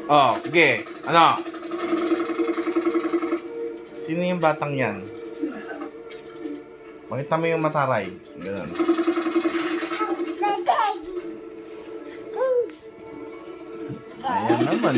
Oh, sige. Ano? Sino yung batang yan? Makita mo yung mataray. Ganun. Ayan naman.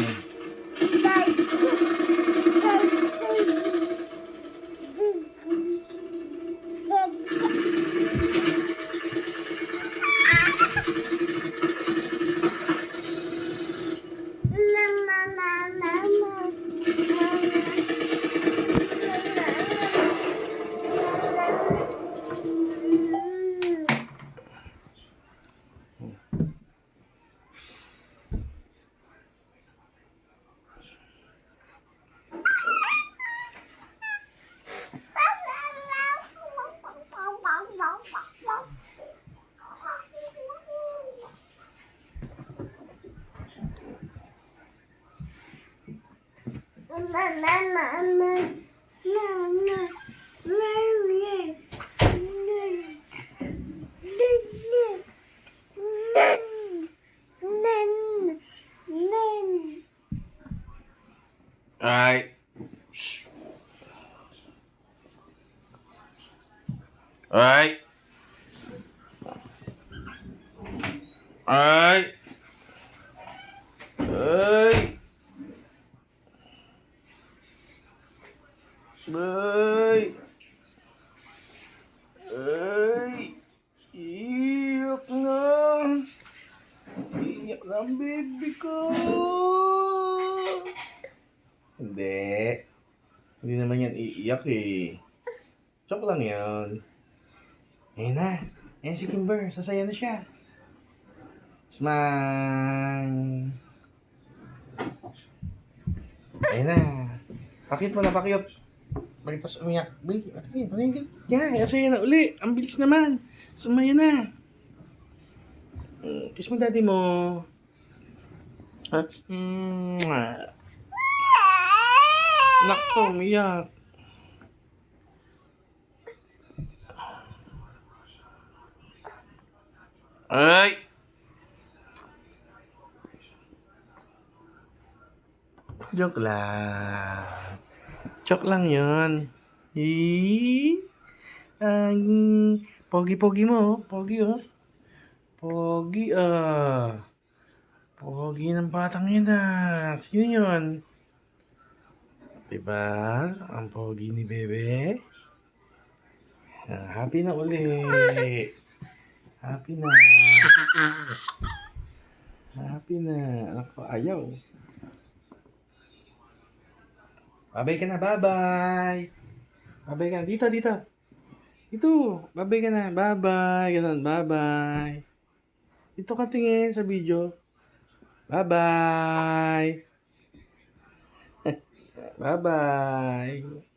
Alright. Alright. Alright. Ay. Ay. Ay. Iyak na. Iyak na ang baby ko. Hindi. Hindi naman yan iiyak eh. Joke lang yan. Ayun na. Ayun si Kimber. Sasaya na siya. Smile. Ayun na. Pakit mo na, pakiyot. Bakit tas umiyak? Bili, paningin. Yan, sasaya na uli. Ang bilis naman. Sumaya na. Kiss mo daddy mo. Ha? Nakto, umiyak. Ay! Joke lang. Joke lang yun. Ang pogi-pogi mo, oh. Pogi, oh. Pogi, ah. Pogi ng batang yun, ah. Sino yun? Diba? Ang pogi ni Bebe. Happy na uli. Happy na. Happy na. Ako, ayaw. Babay ka na, bye-bye. Babay ka na. Dito, dito. Dito. Babay ka na. Bye-bye. Ganun, bye-bye. Dito ka tingin sa video. Bye-bye. Bye-bye.